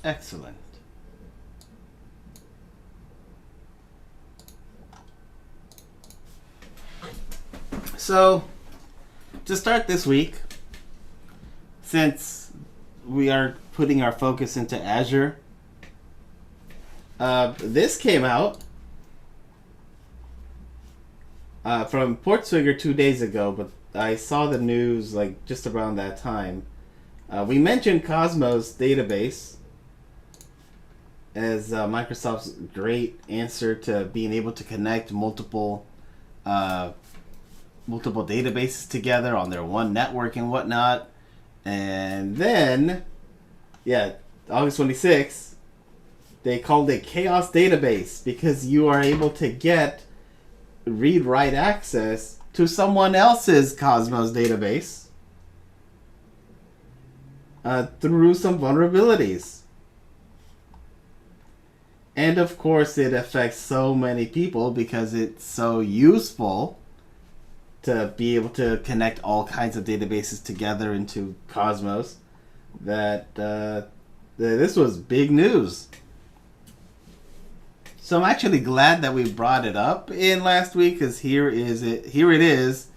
Excellent. So, to start this week, since we are putting our focus into Azure, this came out from Portswigger 2 days ago, but I saw the news like just around that time. We mentioned Cosmos database as Microsoft's great answer to being able to connect multiple databases together on their one network and whatnot. And then, August 26th, they called it Chaos Database because you are able to get read-write access to someone else's Cosmos database through some vulnerabilities. And of course, it affects so many people because it's so useful to be able to connect all kinds of databases together into Cosmos that this was big news. So I'm actually glad that we brought it up in last week, because here it is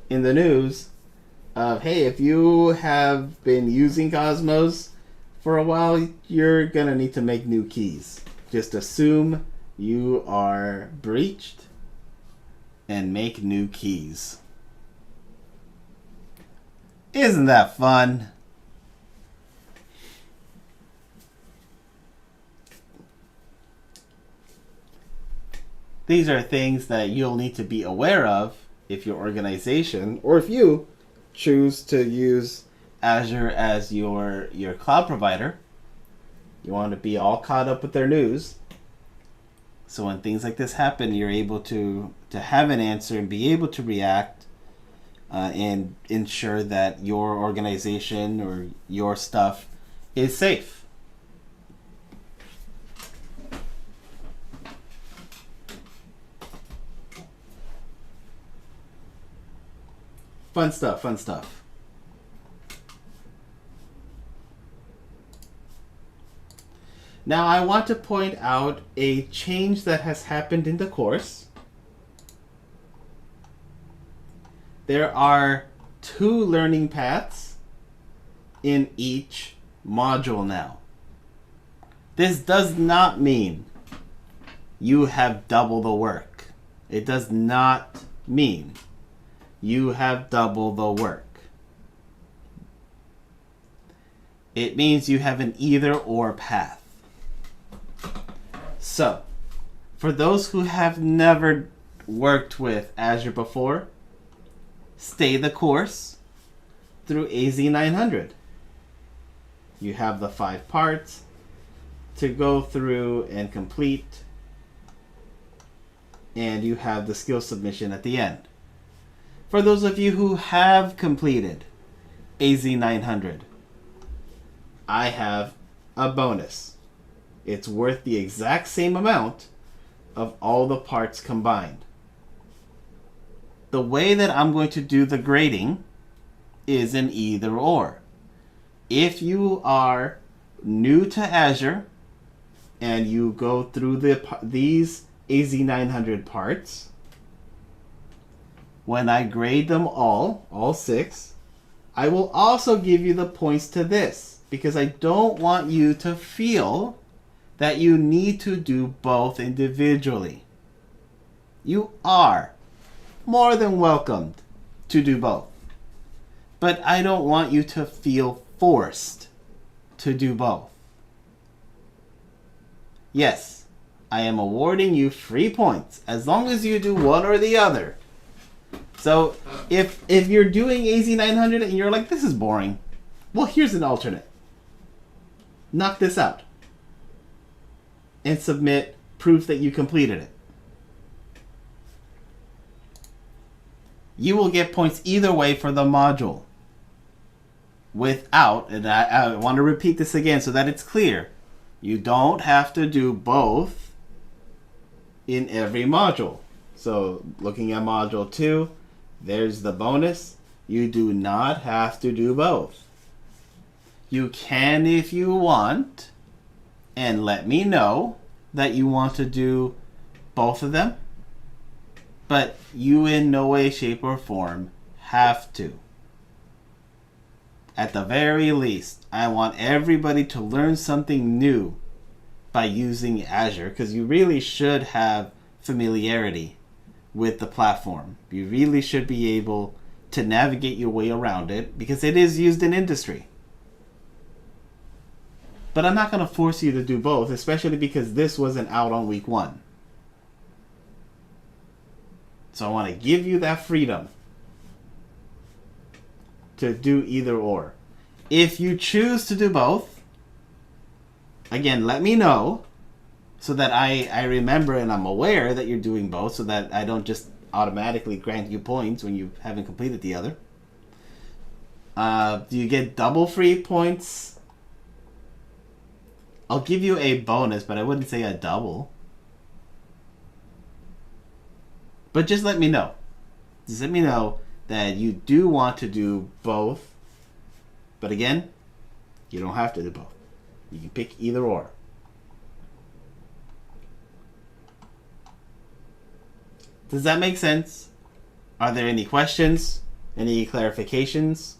in the news of, hey, if you have been using Cosmos for a while, you're gonna need to make new keys. Just assume you are breached and make new keys. Isn't that fun? These are things that you'll need to be aware of if your organization, or if you choose to use Azure as your cloud provider. You want to be all caught up with their news. So when things like this happen, you're able to have an answer and be able to react and ensure that your organization or your stuff is safe. Fun stuff, fun stuff. Now I want to point out a change that has happened in the course. There are 2 learning paths in each module now. This does not mean you have double the work. It does not mean you have double the work. It means you have an either or path. So, for those who have never worked with Azure before, stay the course through AZ900. You have the 5 parts to go through and complete, and you have the skill submission at the end. For those of you who have completed AZ900, I have a bonus. It's worth the exact same amount of all the parts combined. The way that I'm going to do the grading is an either or. If you are new to Azure and you go through these AZ900 parts, when I grade them all 6, I will also give you the points to this, because I don't want you to feel that you need to do both individually. You are more than welcomed to do both. But I don't want you to feel forced to do both. Yes, I am awarding you free points as long as you do one or the other. So if you're doing AZ900 and you're like, this is boring, well, here's an alternate. Knock this out and submit proof that you completed it. You will get points either way for the module. Without, and I want to repeat this again so that it's clear, you don't have to do both in every module. So looking at module 2, there's the bonus. You do not have to do both. You can if you want, and let me know that you want to do both of them. But you in no way, shape, or form have to. At the very least, I want everybody to learn something new by using Azure, because you really should have familiarity with the platform. You really should be able to navigate your way around it because it is used in industry. But I'm not going to force you to do both, especially because this wasn't out on week 1. So I want to give you that freedom to do either or. If you choose to do both, again, let me know so that I remember and I'm aware that you're doing both, so that I don't just automatically grant you points when you haven't completed the other. Do you get double free points? I'll give you a bonus, but I wouldn't say a double. But just let me know. Just let me know that you do want to do both. But again, you don't have to do both. You can pick either or. Does that make sense? Are there any questions? Any clarifications?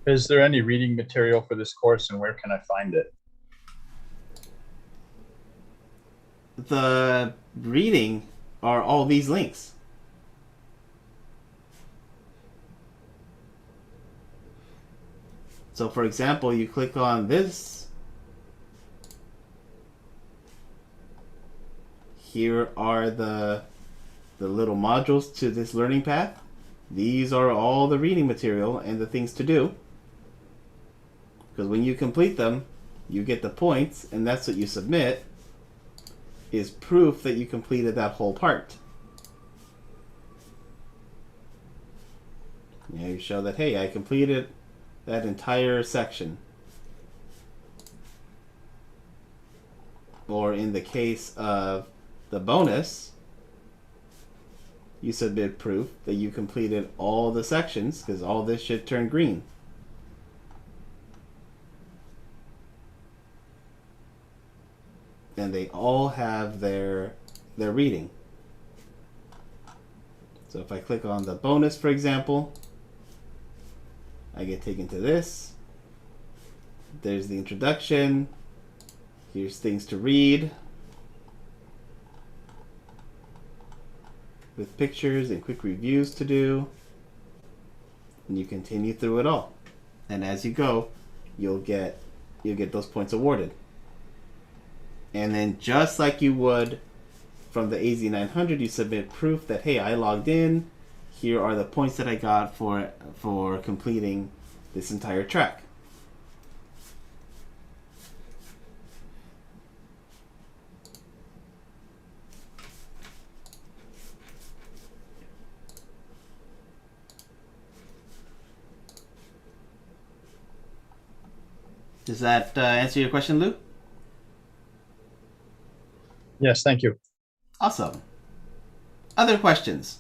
Is there any reading material for this course, and where can I find it? The reading are all these links. So for example, you click on this. Here are the little modules to this learning path. These are all the reading material and the things to do. Because when you complete them, you get the points, and that's what you submit, is proof that you completed that whole part. You show that, hey, I completed that entire section. Or in the case of the bonus, you submit proof that you completed all the sections, because all this should turn green. And they all have their reading. So if I click on the bonus, for example, I get taken to this. There's the introduction. Here's things to read with pictures and quick reviews to do. And you continue through it all. And as you go, you'll get those points awarded. And then just like you would from the AZ900, you submit proof that, hey, I logged in. Here are the points that I got for completing this entire track. Does that answer your question, Lou? Yes, thank you. Awesome. Other questions?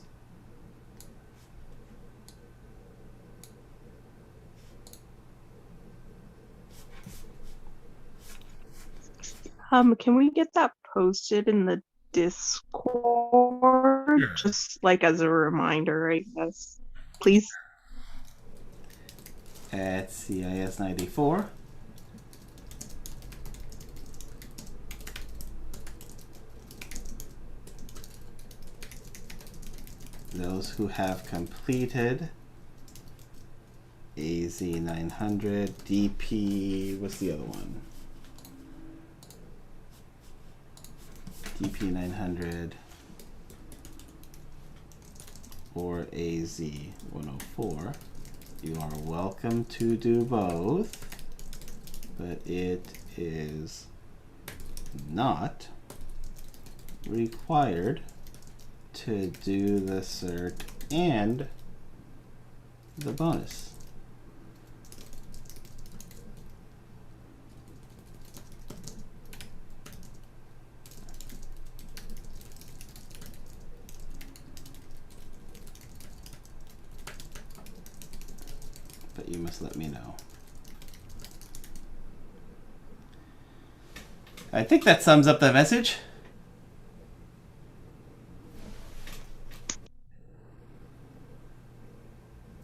Can we get that posted in the Discord? Sure. Just like as a reminder, I guess. Please. At CIS 94. Those who have completed AZ900, DP, what's the other one? DP900 or AZ104. You are welcome to do both, but it is not required to do the cert and the bonus. that you must let me know. I think that sums up the message.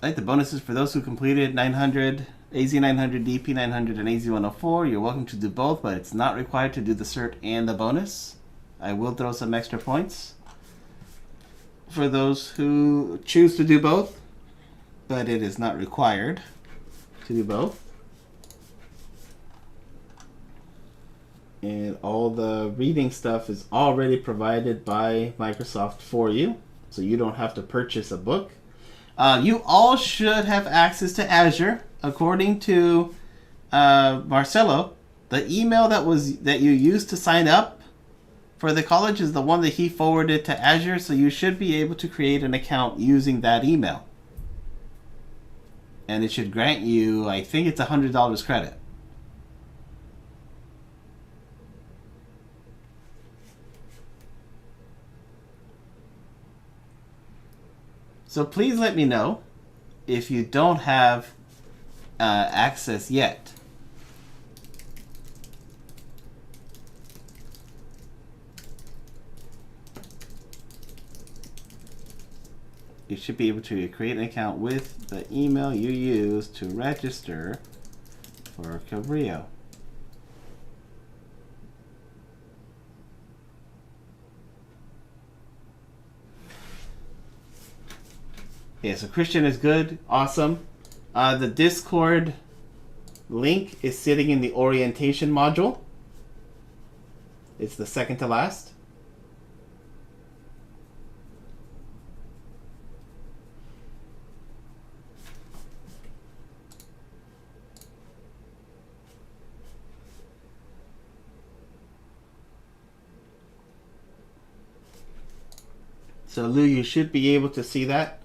Right, the bonuses for those who completed 900, AZ900, DP900, and AZ104. You're welcome to do both, but it's not required to do the cert and the bonus. I will throw some extra points for those who choose to do both, but it is not required to do both. And all the reading stuff is already provided by Microsoft for you, so you don't have to purchase a book. You all should have access to Azure. According to Marcelo, the email that you used to sign up for the college is the one that he forwarded to Azure, so you should be able to create an account using that email. And it should grant you, I think it's $100 credit. So please let me know if you don't have access yet. You should be able to create an account with the email you used to register for Cabrillo. Yeah, so Christian is good. Awesome. The Discord link is sitting in the orientation module. It's the second to last. So Lou, you should be able to see that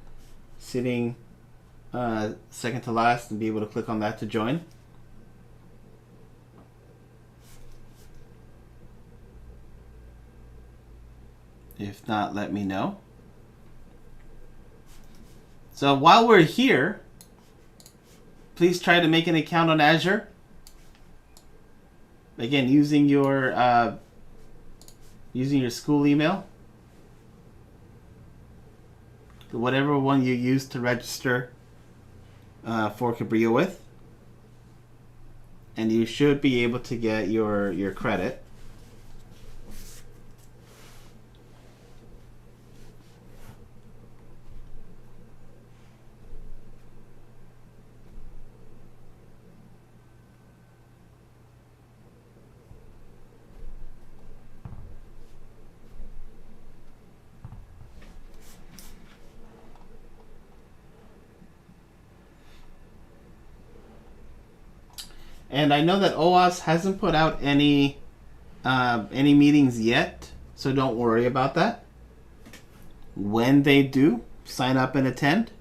sitting second to last and be able to click on that to join. If not, let me know. So while we're here, please try to make an account on Azure. Again, using your school email. Whatever one you use to register for Cabrillo with, and you should be able to get your credit. And I know that OWASP hasn't put out any meetings yet, so don't worry about that. When they do, sign up and attend.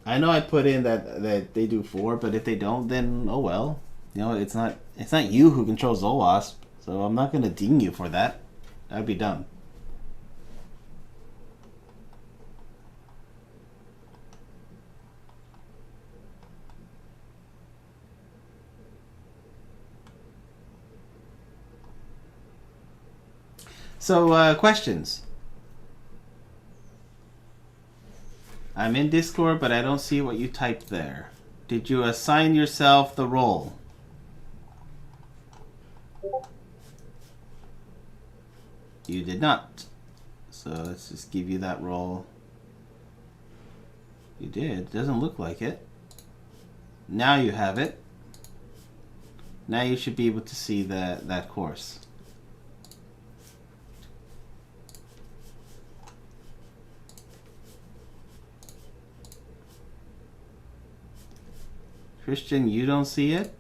I know I put in that they do 4, but if they don't, then oh well. You know, it's not you who controls OWASP, so I'm not going to ding you for that. That'd be dumb. So, questions? I'm in Discord, but I don't see what you typed there. Did you assign yourself the role? You did not. So let's just give you that role. You did. Doesn't look like it. Now you have it. Now you should be able to see that course. Christian, you don't see it?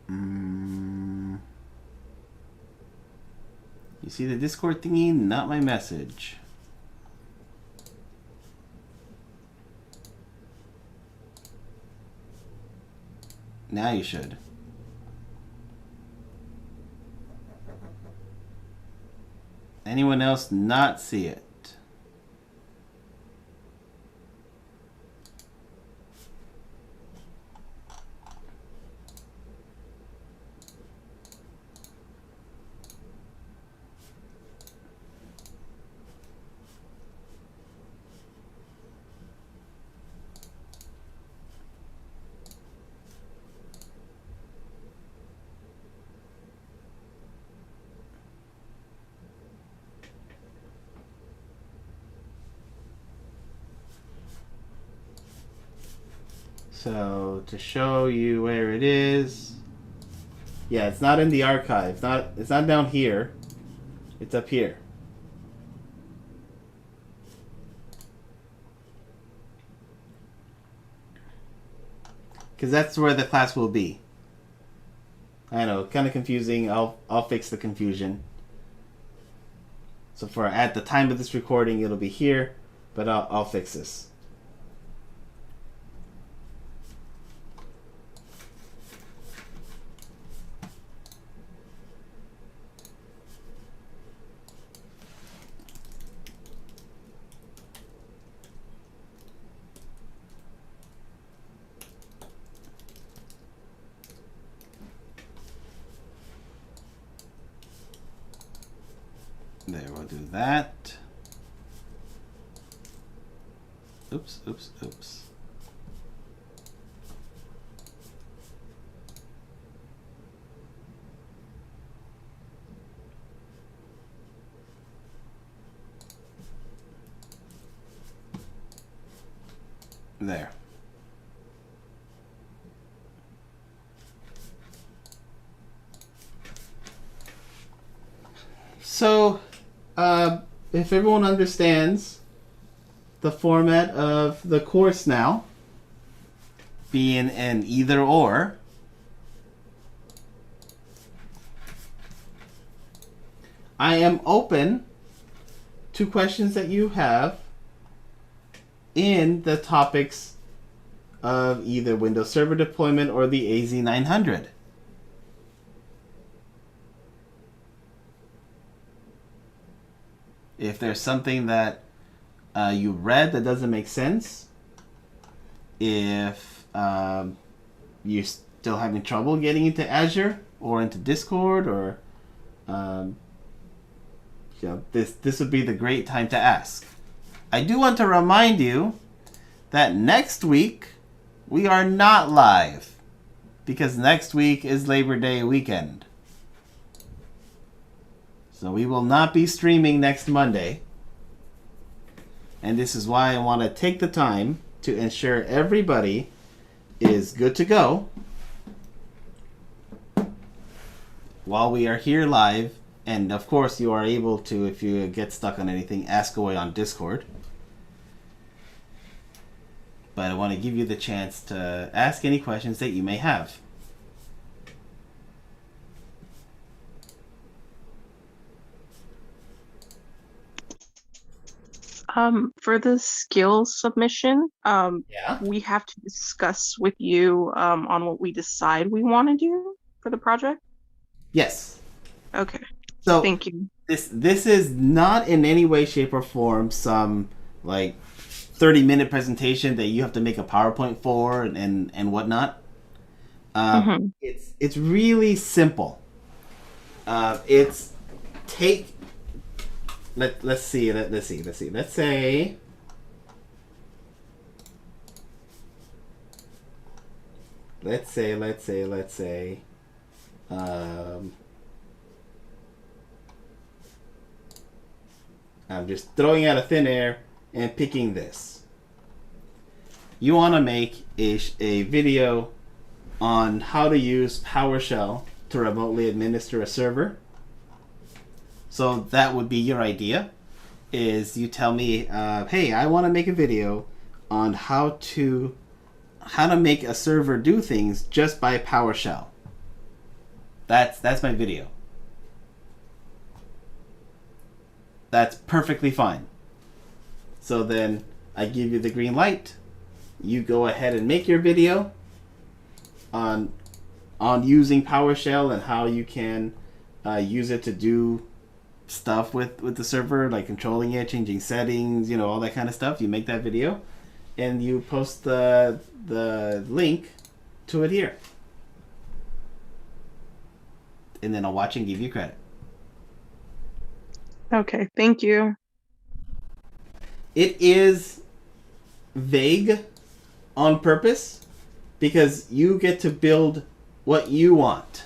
You see the Discord thingy? Not my message. Now you should. anyone else not see it? So to show you where it is, yeah, it's not in the archive. It's not down here. It's up here. Because that's where the class will be. I know, kind of confusing. I'll fix the confusion. So for at the time of this recording, it'll be here, but I'll fix this. There, we'll do that. Oops, oops, oops. There. So, if everyone understands the format of the course now, being an either or, I am open to questions that you have in the topics of either Windows Server deployment or the AZ900. If there's something that you read that doesn't make sense, if you're still having trouble getting into Azure or into Discord, or this would be the great time to ask. I do want to remind you that next week we are not live because next week is Labor Day weekend. So we will not be streaming next Monday. And this is why I want to take the time to ensure everybody is good to go while we are here live. And of course you are able to, if you get stuck on anything, ask away on Discord. But I want to give you the chance to ask any questions that you may have. For the skills submission, Yeah. we have to discuss with you on what we decide we want to do for the project. Yes. Okay. So Thank you. This is not in any way, shape, or form some like 30-minute presentation that you have to make a PowerPoint for and whatnot. It's really simple. It's take. Let's see. Let's say. I'm just throwing out of thin air and picking this. You want to make a video on how to use PowerShell to remotely administer a server. So that would be your idea, is you tell me, hey, I want to make a video on how to make a server do things just by PowerShell. That's my video. That's perfectly fine. So then I give you the green light. You go ahead and make your video on using PowerShell and how you can use it to do stuff with the server, like controlling it, changing settings, you know, all that kind of stuff. You make that video, and you post the link to it here, and then I'll watch and give you credit. Okay, thank you. It is vague on purpose because you get to build what you want.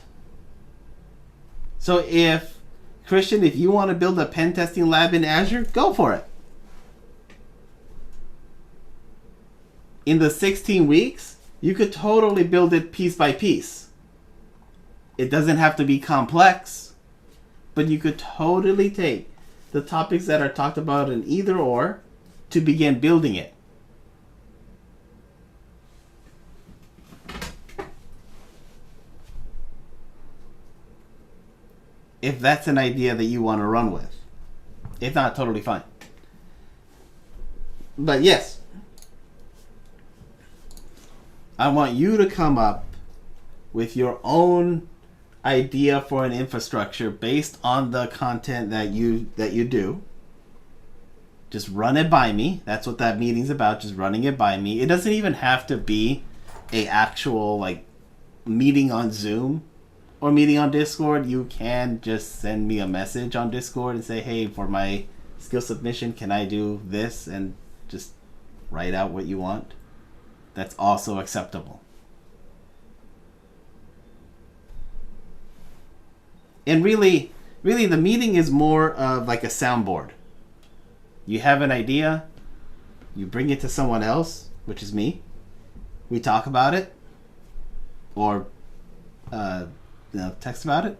So if, Christian, if you want to build a pen testing lab in Azure, go for it. In the 16 weeks, you could totally build it piece by piece. It doesn't have to be complex, but you could totally take the topics that are talked about in either or to begin building it. If that's an idea that you want to run with. If not, totally fine. But yes, I want you to come up with your own idea for an infrastructure based on the content that you do. Just run it by me. That's what that meeting's about, just running it by me. It doesn't even have to be a actual like meeting on Zoom or meeting on Discord. You can just send me a message on Discord and say, hey, for my skill submission, can I do this? And just write out what you want. That's also acceptable. And really, the meeting is more of like a soundboard. You have an idea, you bring it to someone else, which is me. We talk about it, or text about it,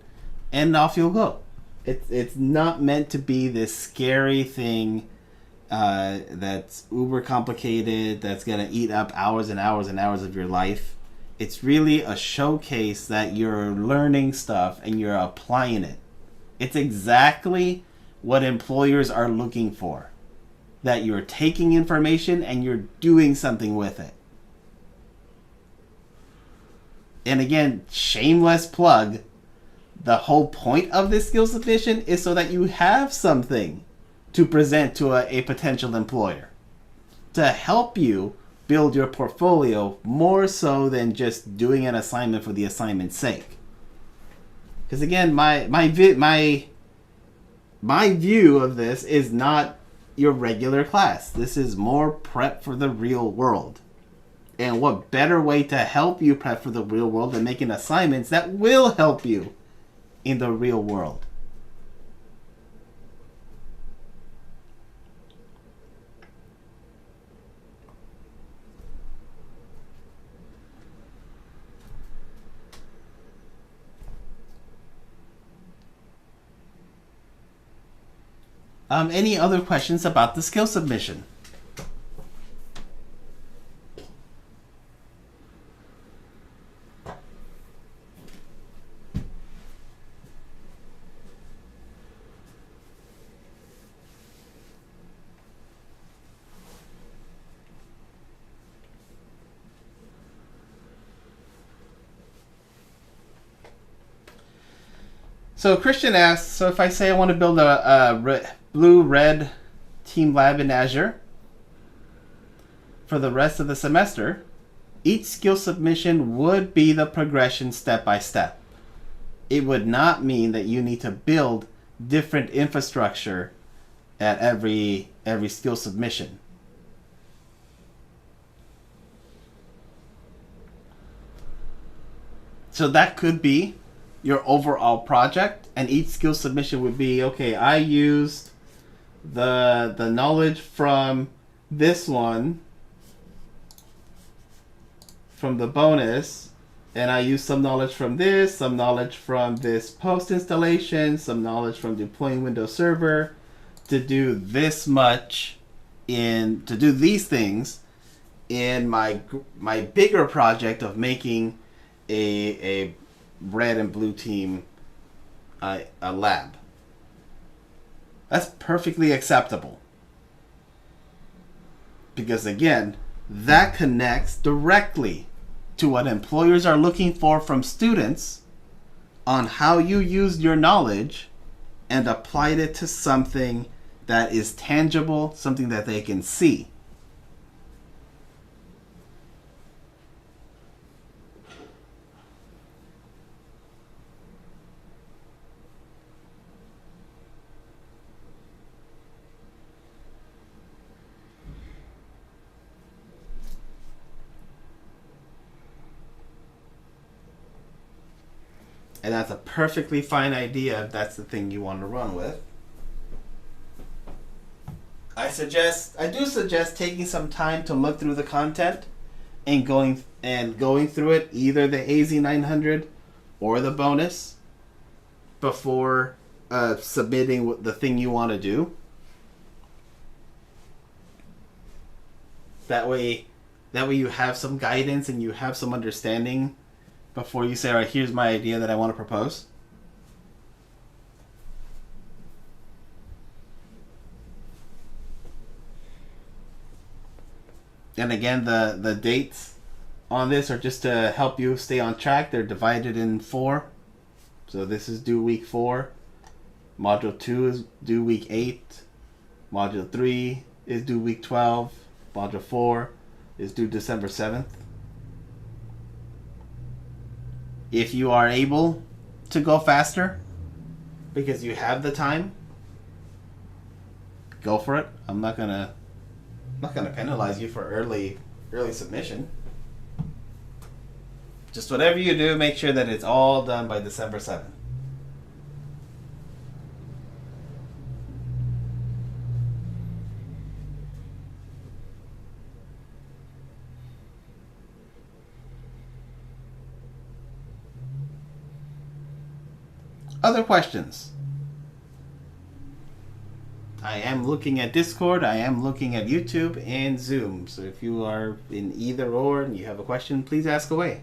and off you'll go. It's not meant to be this scary thing that's uber complicated, that's gonna eat up hours and hours and hours of your life. It's really a showcase that you're learning stuff and you're applying it. It's exactly what employers are looking for. That you're taking information and you're doing something with it. And again, shameless plug, the whole point of this skill submission is so that you have something to present to a potential employer. To help you build your portfolio more so than just doing an assignment for the assignment's sake. Because again, my view of this is not your regular class. This is more prep for the real world. And what better way to help you prep for the real world than making assignments that will help you in the real world. Any other questions about the skill submission? So Christian asks, so if I say I want to build a blue-red team lab in Azure for the rest of the semester, each skill submission would be the progression step by step. It would not mean that you need to build different infrastructure at every skill submission. So that could be your overall project, and each skill submission would be, okay, I used the knowledge from this one, from the bonus, and I used some knowledge from this, some knowledge from this post installation, some knowledge from deploying Windows Server to do this much to do these things in my bigger project of making a red and blue team a lab. That's perfectly acceptable. Because again, that connects directly to what employers are looking for from students on how you used your knowledge and applied it to something that is tangible, something that they can see. And that's a perfectly fine idea if that's the thing you want to run with. I do suggest taking some time to look through the content and going through it, either the AZ900 or the bonus, before submitting the thing you want to do. That way you have some guidance and you have some understanding before you say, all right, here's my idea that I want to propose. And again, the dates on this are just to help you stay on track. They're divided in 4. So this is due week 4. Module 2 is due week 8. Module 3 is due week 12. Module 4 is due December 7th. If you are able to go faster because you have the time, go for it. I'm not gonna penalize you for early submission. Just whatever you do, make sure that it's all done by December 7th. Other questions? I am looking at Discord, I am looking at YouTube and Zoom. So if you are in either or and you have a question, please ask away.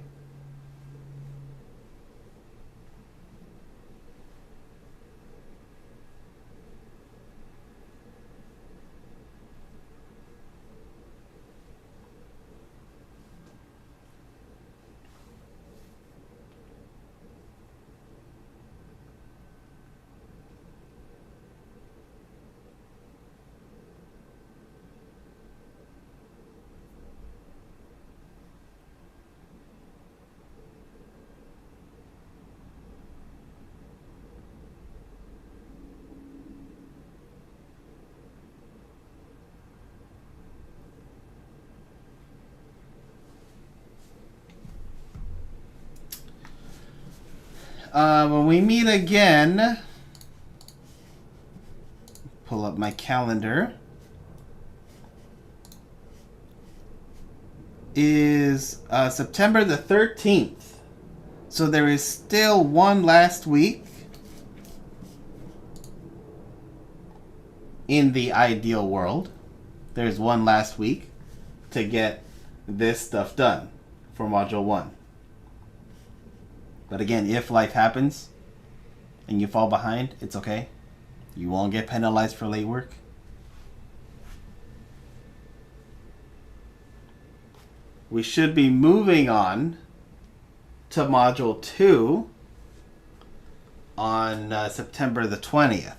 When we meet again, pull up my calendar, is September the 13th. So there is still one last week in the ideal world. There's one last week to get this stuff done for Module 1. But again, if life happens and you fall behind, it's okay. You won't get penalized for late work. We should be moving on to Module 2 on September the 20th.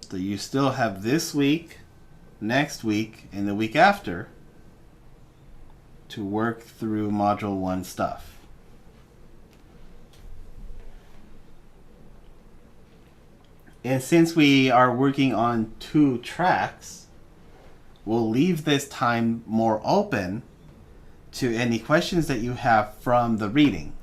So you still have this week, next week, and the week after to work through Module 1 stuff. And since we are working on 2 tracks, we'll leave this time more open to any questions that you have from the reading.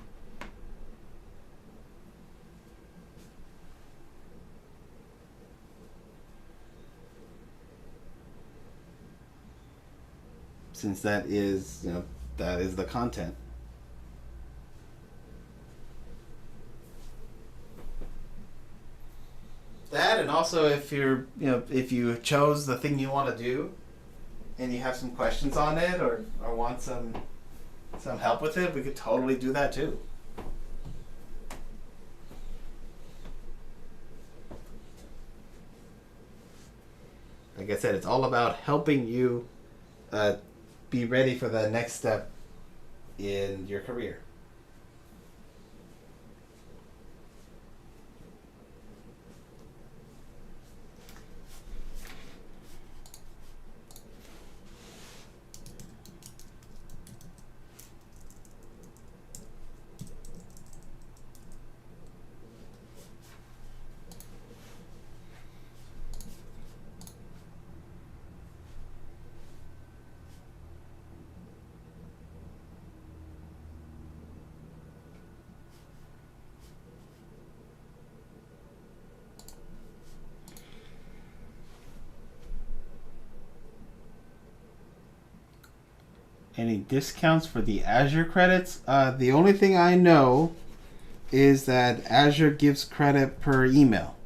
Since that is the content. That, and also if if you chose the thing you want to do and you have some questions on it or want some help with it, we could totally do that too. Like I said, it's all about helping you be ready for the next step in your career. Any discounts for the Azure credits? The only thing I know is that Azure gives credit per email.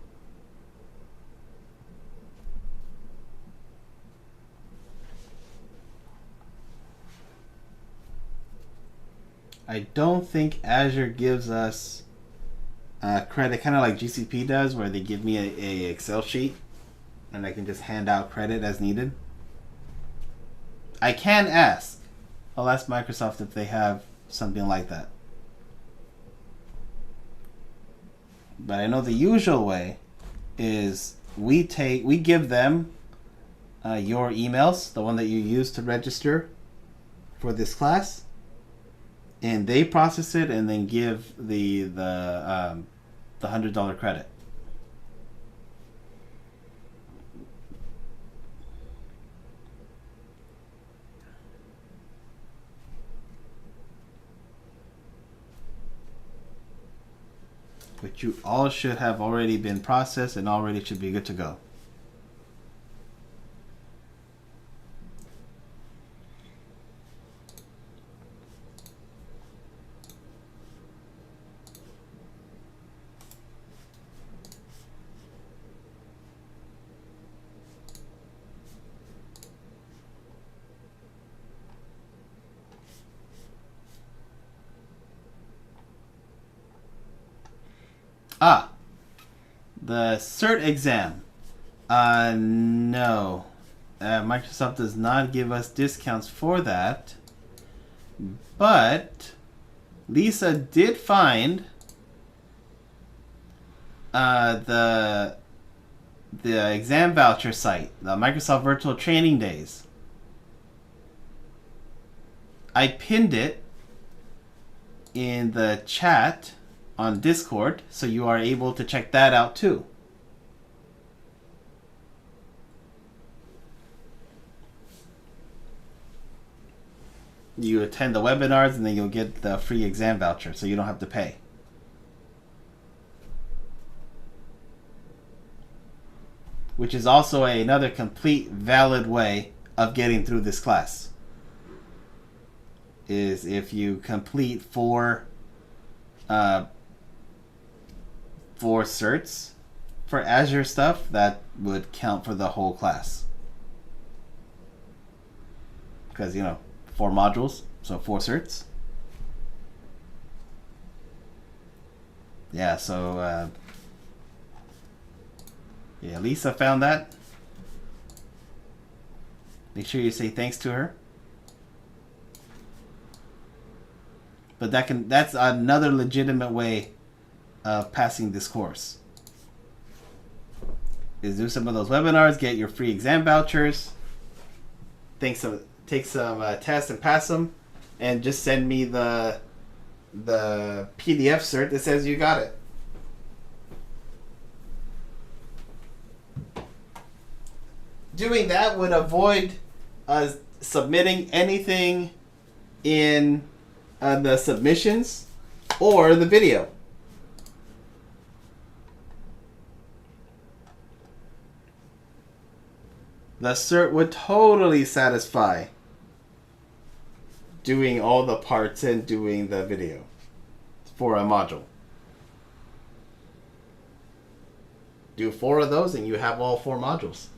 I don't think Azure gives us credit, kind of like GCP does, where they give me a Excel sheet and I can just hand out credit as needed. I can ask. I'll ask Microsoft if they have something like that. But I know the usual way is we give them your emails, the one that you use to register for this class, and they process it and then give the $100 credit. But you all should have already been processed and already should be good to go. The CERT exam. No. Microsoft does not give us discounts for that. But Lisa did find the exam voucher site, the Microsoft Virtual Training Days. I pinned it in the chat on Discord, so you are able to check that out too. You attend the webinars and then you'll get the free exam voucher, so you don't have to pay. Which is also another complete valid way of getting through this class. Is if you complete four certs for Azure stuff, that would count for the whole class. Because, 4 modules, so 4 certs. Yeah, so Lisa found that. Make sure you say thanks to her. But that's another legitimate way of passing this course. Is do some of those webinars, get your free exam vouchers, take some tests and pass them, and just send me the PDF cert that says you got it. Doing that would avoid submitting anything in the submissions or the video. The cert would totally satisfy doing all the parts and doing the video for a module. Do 4 of those and you have all 4 modules.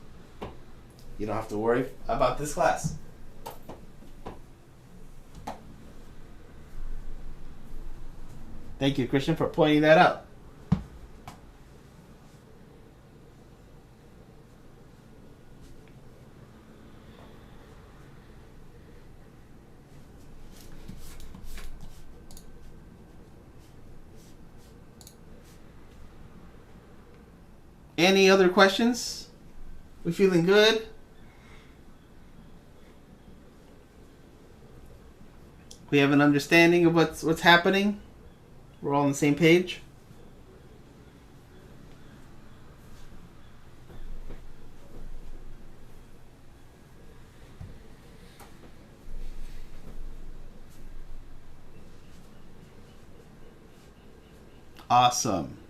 You don't have to worry about this class. Thank you, Christian, for pointing that out. Any other questions? We feeling good? We have an understanding of what's happening? We're all on the same page? Awesome.